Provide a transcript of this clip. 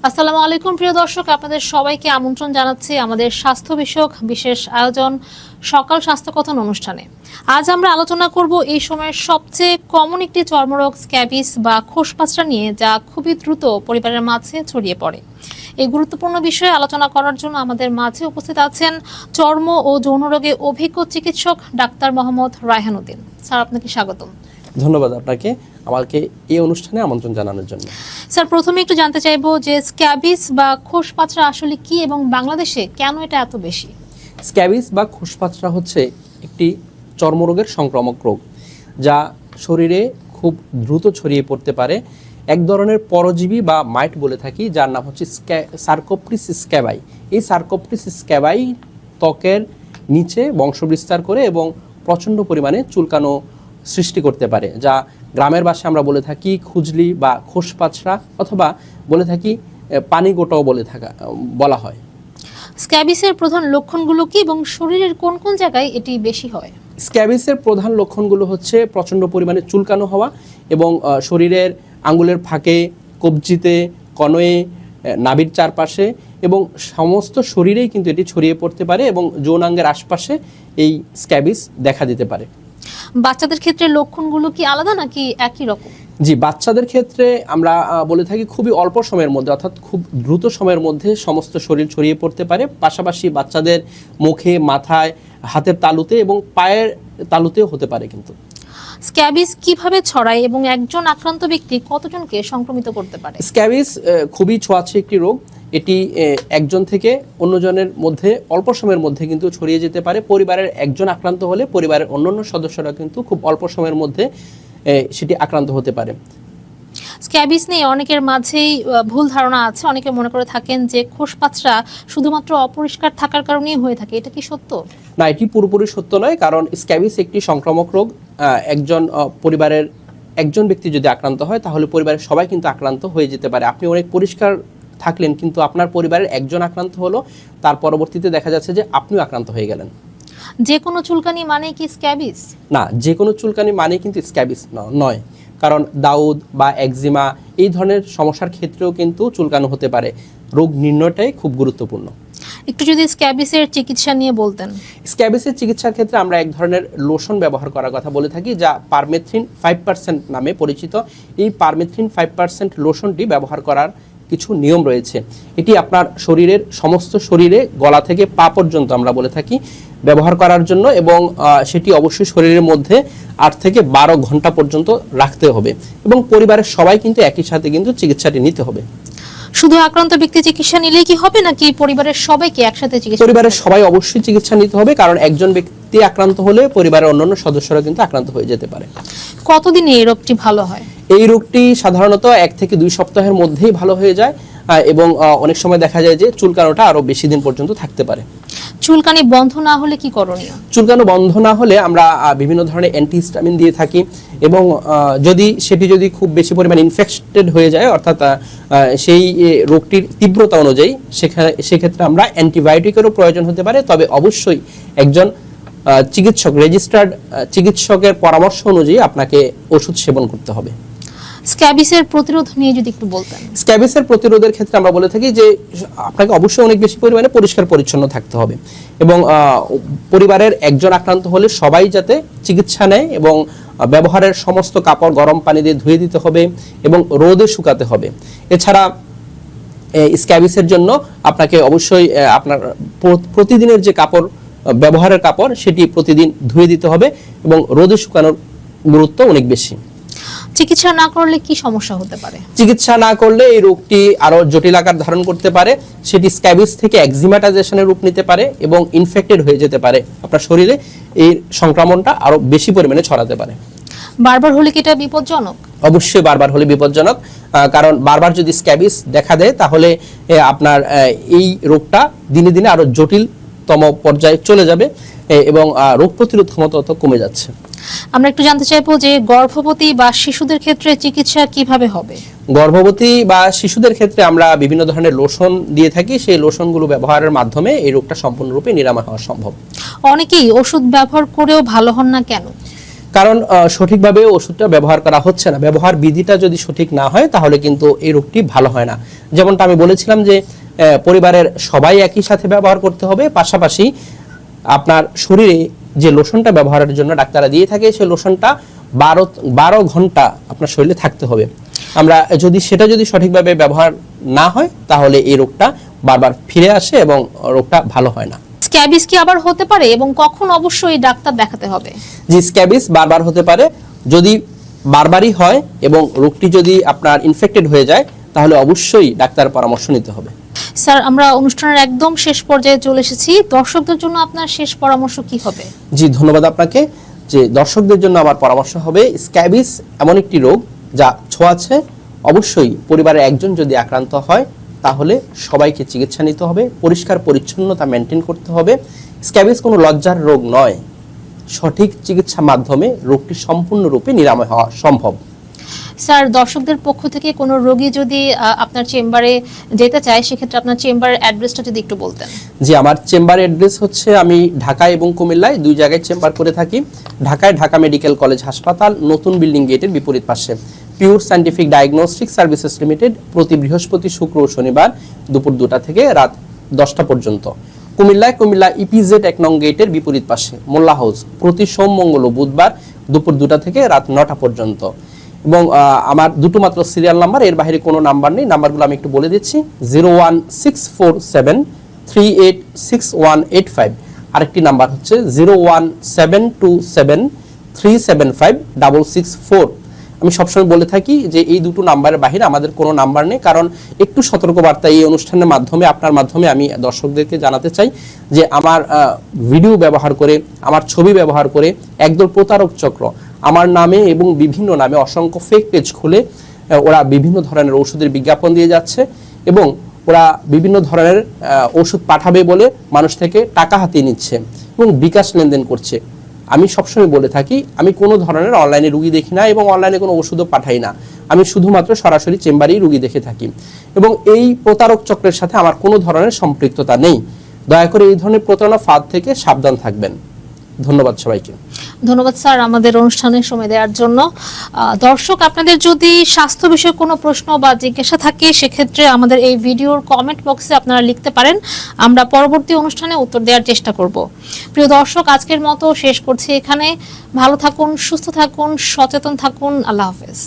আসসালামু আলাইকুম প্রিয় দর্শক, আপনাদের সবাইকে আমন্ত্রণ জানাচ্ছি আমাদের স্বাস্থ্য বিষয়ক বিশেষ আয়োজন সকাল স্বাস্থ্যকথন অনুষ্ঠানে। আজ আমরা আলোচনা করব এই সময়ের সবচেয়ে কমন একটি চর্মরোগ স্ক্যাবিস বা খোসপাঁচড়া নিয়ে, যা খুবই দ্রুত পরিবারের মাঝে ছড়িয়ে পড়ে। এই গুরুত্বপূর্ণ বিষয়ে আলোচনা করার জন্য আমাদের মাঝে উপস্থিত আছেন চর্ম ও যৌন রোগে অভিজ্ঞ চিকিৎসক ডাক্তার মোহাম্মদ রায়হান উদ্দিন। স্যার, আপনাকে স্বাগতম। ধন্যবাদ আপনাকে আমাকে এই অনুষ্ঠানে আমন্ত্রণ জানানোর জন্য। স্যার, প্রথমে একটু জানতে চাইবো যে স্ক্যাবিস বা খোসপাঁচড়া আসলে কি এবং বাংলাদেশে কেন এটা এত বেশি? স্ক্যাবিস বা খোসপাঁচড়া হচ্ছে একটি চর্মরোগের সংক্রামক রোগ, যা শরীরে খুব দ্রুত ছড়িয়ে পড়তে পারে। এক ধরনের পরজীবী বা মাইট বলে থাকি, যার নাম হচ্ছে সার্কোপ্টিস স্ক্যাবাই। এই সার্কোপ্টিস স্ক্যাবাই ত্বকের নিচে বংশবিস্তার করে এবং প্রচণ্ড পরিমাণে চুলকানো সৃষ্টি করতে পারে, যা গ্রামের ভাষায় আমরা বলে থাকি খুজলি বা খোসপাঁচড়া, অথবা বলে থাকি পানি গোটাও বলা হয়। স্ক্যাবিসের প্রধান লক্ষণগুলো কি এবং শরীরের কোন কোন জায়গায় এটি বেশি হয়? স্ক্যাবিসের প্রধান লক্ষণগুলো হচ্ছে প্রচণ্ড পরিমাণে চুলকানো হওয়া এবং শরীরের আঙ্গুলের ফাঁকে, কবজিতে, কনয়ে, নাভির চারপাশে এবং সমস্ত শরীরেই কিন্তু এটি ছড়িয়ে পড়তে পারে এবং যৌনাঙ্গের আশপাশে এই স্ক্যাবিস দেখা দিতে পারে। বাচ্চাদের ক্ষেত্রে লক্ষণগুলো কি আলাদা নাকি একই রকম? জি, বাচ্চাদের ক্ষেত্রে আমরা বলে থাকি খুবই অল্প সময়ের মধ্যে, অর্থাৎ খুব দ্রুত সময়ের মধ্যে সমস্ত শরীর ছড়িয়ে পড়তে পারে। পাশাপাশি বাচ্চাদের মুখে, মাথায়, হাতের তালুতে এবং পায়ের তালুতেও হতে পারে। কিন্তু স্ক্যাবিস কিভাবে ছড়ায় এবং একজন আক্রান্ত ব্যক্তি কতজনকে সংক্রমিত করতে পারে? স্ক্যাবিস খুবই ছোঁয়াচে একটি রোগ। এটি একজন থেকে অন্যজনের মধ্যে অল্প সময়ের মধ্যে কিন্তু ছড়িয়ে যেতে পারে। পরিবারের একজন আক্রান্ত হলে পরিবারের অন্যান্য সদস্যরা কিন্তু খুব অল্প সময়ের মধ্যে সেটি আক্রান্ত হতে পারে। স্ক্যাবিস নিয়ে অনেকের মাঝেই ভুল ধারণা আছে। অনেকে মনে করে থাকেন যে খোসপাঁচড়া শুধুমাত্র অপরিষ্কার থাকার কারণেই হয়ে থাকে। এটা কি সত্য? না, এটি পুরোপুরি সত্য নয়, কারণ স্ক্যাবিস একটি সংক্রামক রোগ। একজন পরিবারের একজন ব্যক্তি যদি আক্রান্ত হয়, তাহলে পরিবারের সবাই কিন্তু আক্রান্ত হয়ে যেতে পারে। আপনি অনেক পরিষ্কার থাকলেন, কিন্তু আপনার পরিবারের একজন আক্রান্ত হলো, তার পরবর্তীতে দেখা যাচ্ছে যে আপনিও আক্রান্ত হয়ে গেলেন। যে কোনো চুলকানি মানে কি স্ক্যাবিস? না, যে কোনো চুলকানি মানে কিন্তু স্ক্যাবিস নয়, কারণ দাউদ বা একজিমা এই ধরনের সমস্যার ক্ষেত্রেও কিন্তু চুলকানো হতে পারে। রোগ নির্ণয়টাই খুব গুরুত্বপূর্ণ। একটু যদি স্ক্যাবিসের চিকিৎসা নিয়ে বলতেন। স্ক্যাবিসের চিকিৎসার ক্ষেত্রে আমরা এক ধরনের লোশন ব্যবহার করার কথা বলে থাকি, যা পারমেথ্রিন 5% নামে পরিচিত। এই পারমেথ্রিন 5% লোশনটি ব্যবহার করার কিছু নিয়ম রয়েছে। এটি আপনার শরীরের সমস্ত শরীরে, গলা থেকে পা পর্যন্ত আমরা বলে থাকি ব্যবহার করার জন্য, এবং সেটি অবশ্যই শরীরের মধ্যে 8 থেকে 12 ঘন্টা পর্যন্ত রাখতে হবে এবং পরিবারের সবাই কিন্তু একই সাথে কিন্তু চিকিৎসাটি নিতে হবে। শুধু আক্রান্ত ব্যক্তি চিকিৎসা নিলেই কি হবে নাকি পরিবারের সবাইকে একসাথে চিকিৎসা? পরিবারের সবাই অবশ্যই চিকিৎসা নিতে হবে, কারণ একজন ব্যক্তি আক্রান্ত হলে পরিবারের অন্যান্য সদস্যরা কিন্তু আক্রান্ত হয়ে যেতে পারে। কতদিনে এই রোগটি ভালো হয়? এই রোগটি সাধারণত 1 থেকে 2 সপ্তাহের মধ্যেই ভালো হয়ে যায় এবং অনেক সময় দেখা যায় যে চুলকানোটা আরো বেশি দিন পর্যন্ত থাকতে পারে। চুলকানি বন্ধ না হলে কি করণীয়? চুলকানো বন্ধ না হলে আমরা বিভিন্ন ধরনের অ্যান্টিহিস্টামিন দিয়ে থাকি এবং যদি খুব বেশি পরিমাণ ইনফেক্টেড হয়ে যায়, অর্থাৎ সেই রোগটির তীব্রতা অনুযায়ী সেক্ষেত্রে আমরা অ্যান্টিবায়োটিকেরও প্রয়োজন হতে পারে। তবে অবশ্যই একজন রেজিস্টার্ড চিকিৎসকের পরামর্শ অনুযায়ী আপনাকে ওষুধ সেবন করতে হবে। স্ক্যাবিসের প্রতিরোধ নিয়ে যদি একটু বলতেন। স্ক্যাবিসের প্রতিরোধের ক্ষেত্রে আমরা বলে থাকি যে আপনাকে অবশ্যই অনেক বেশি পরিমাণে পরিষ্কার পরিচ্ছন্ন থাকতে হবে এবং পরিবারের একজন আক্রান্ত হলে সবাই যাতে চিকিৎসা নেয় এবং ব্যবহারের সমস্ত কাপড় গরম পানি দিয়ে ধুয়ে দিতে হবে এবং রোদে শুকাতে হবে। এছাড়া স্ক্যাবিসের জন্য আপনাকে অবশ্যই আপনার প্রতিদিনের যে ব্যবহারের কাপড় সেটি প্রতিদিন ধুয়ে দিতে হবে এবং রোদে শুকানোর গুরুত্ব অনেক বেশি। চিকিৎসা না করলে কি সমস্যা হতে পারে? চিকিৎসা না করলে এই রোগটি আরো জটিল আকার ধারণ করতে পারে। সেটি স্ক্যাবিস থেকে এক্সিমাটাইজেশনের রূপ নিতে পারে এবং ইনফেক্টেড হয়ে যেতে পারে। আপনার শরীরে এই সংক্রমণটা আরো বেশি পরিমাণে ছড়াতে পারে। বারবার হলে কি এটা বিপজ্জনক? অবশ্যই বারবার হলে বিপজ্জনক, কারণ বারবার যদি স্ক্যাবিস দেখা দেয় তাহলে আপনার এই রোগটা দিনে দিনে আরো জটিলতম পর্যায়ে চলে যাবে এবং রোগ প্রতিরোধ ক্ষমতা কমে যাচ্ছে। আমরা একটু জানতে চাইবো যে গর্ভবতী বা শিশুদের ক্ষেত্রে চিকিৎসা কিভাবে হবে? গর্ভবতী বা শিশুদের ক্ষেত্রে আমরা বিভিন্ন ধরনের লোশন দিয়ে থাকি। সেই লোশনগুলো ব্যবহারের মাধ্যমে এই রোগটা সম্পূর্ণরূপে নিরাময় হওয়া সম্ভব। অনেকেই ওষুধ ব্যবহার করেও ভালো হন না, কেন? কারণ সঠিকভাবে ওষুধটা ব্যবহার করা হচ্ছে না। ব্যবহার বিধিটা যদি সঠিক না হয় তাহলে কিন্তু এই রোগটি ভালো হয় না। যেমনটা আমি বলেছিলাম যে পরিবারের সবাই একই সাথে ব্যবহার করতে হবে, পাশাপাশি আপনার শরীরে যে লোশনটা ব্যবহারের জন্য ডাক্তাররা দিয়ে থাকে সেই লোশনটা 12 ঘন্টা আপনার শরীরে থাকতে হবে। আমরা যদি সঠিকভাবে ব্যবহার না হয় তাহলে এই রোগটা বারবার ফিরে আসে এবং রোগটা ভালো হয় না। স্ক্যাবিস কি আবার হতে পারে এবং কখন অবশ্যই ডাক্তার দেখাতে হবে? জি, স্ক্যাবিস বারবার হতে পারে। যদি বারবারই হয় এবং রোগটি যদি আপনার ইনফেক্টেড হয়ে যায় তাহলে অবশ্যই ডাক্তার পরামর্শ নিতে হবে। স্যার, আমরা অনুষ্ঠানের একদম শেষ পর্যায়ে চলে এসেছি। দর্শকদের জন্য আপনার শেষ পরামর্শ কি হবে? জি, ধন্যবাদ আপনাকে। যে দর্শকদের জন্য আমার পরামর্শ হবে, স্ক্যাবিস এমন একটি রোগ যা ছোঁয়াচে। অবশ্যই পরিবারের একজন যদি আক্রান্ত হয় তাহলে সবাইকে চিকিৎসা নিতে হবে, পরিষ্কার পরিচ্ছন্নতা মেনটেন করতে হবে। স্ক্যাবিস কোনো লজ্জার রোগ নয়। সঠিক চিকিৎসার মাধ্যমে রোগটি সম্পূর্ণরূপে নিরাময় হওয়া সম্ভব। স্যার, দর্শকদের পক্ষ থেকে কোনো রোগী যদি আপনার চেম্বারে যেতে চায় সেক্ষেত্রে আপনার চেম্বারের অ্যাড্রেসটা যদি একটু বলতেন। জি, আমার চেম্বার অ্যাড্রেস হচ্ছে, আমি ঢাকা এবং কুমিল্লায় 2 জায়গায় চেম্বার করে থাকি। ঢাকায় ঢাকা মেডিকেল কলেজ হাসপাতাল নতুন বিল্ডিং গেটের বিপরীত পাশে। Pure scientific diagnostic services limited প্রতি বৃহস্পতি, শুক্র ও শনিবার দুপুর 2টা থেকে রাত 10টা পর্যন্ত। কুমিল্লা ইপিজেড 1 নং গেটের বিপরীত পাশে মোল্লা হাউস প্রতি সোম, মঙ্গল ও বুধবার দুপুর 2টা থেকে রাত 9টা পর্যন্ত। এবং আমার দুটো মাত্র সিরিয়াল নাম্বার, এর বাইরে কোনো নাম্বার নেই। নাম্বারগুলো আমি একটু বলে দিচ্ছি। 01647386185। আরেকটি নাম্বার হচ্ছে 01727375664। আমি সবসময় বলে থাকি যে এই দুটো নাম্বারের বাইরে আমাদের কোনো নাম্বার নেই, কারণ একটু সতর্কবার্তা এই অনুষ্ঠানের মাধ্যমে, আপনার মাধ্যমে আমি দর্শকদেরকে জানাতে চাই যে আমার ভিডিও ব্যবহার করে, আমার ছবি ব্যবহার করে একদল প্রতারক চক্র আমার নামে এবং বিভিন্ন নামে অসংখ্য ফেক পেজ খুলে ওরা বিভিন্ন ধরনের ওষুধের বিজ্ঞাপন দিয়ে যাচ্ছে এবং ওরা বিভিন্ন ধরনের ওষুধ পাঠাবে বলে মানুষ থেকে টাকা হাতিয়ে নিচ্ছে এবং বিকাশ লেনদেন করছে। আমি সবসময় বলে থাকি, আমি কোনো ধরনের অনলাইনে রুগী দেখি না এবং অনলাইনে কোনো ওষুধও পাঠাই না। আমি শুধুমাত্র সরাসরি চেম্বারেই রুগী দেখে থাকি এবং এই প্রতারক চক্রের সাথে আমার কোনো ধরনের সম্পৃক্ততা নেই। দয়া করে এই ধরনের প্রতারণা ফাঁদ থেকে সাবধান থাকবেন। ধন্যবাদ সবাইকে। ধন্যবাদ স্যার আমাদের অনুষ্ঠানে সময় দেওয়ার জন্য। দর্শক, আপনাদের যদি স্বাস্থ্য বিষয়ে কোনো প্রশ্ন বা জিজ্ঞাসা থাকে সেক্ষেত্রে আমাদের এই ভিডিওর কমেন্ট বক্সে আপনারা লিখতে পারেন। আমরা পরবর্তী অনুষ্ঠানে উত্তর দেওয়ার চেষ্টা করব। প্রিয় দর্শক, আজকের মতো শেষ করছি এখানে। ভালো থাকুন, সুস্থ থাকুন, সচেতন থাকুন। আল্লাহ হাফেজ।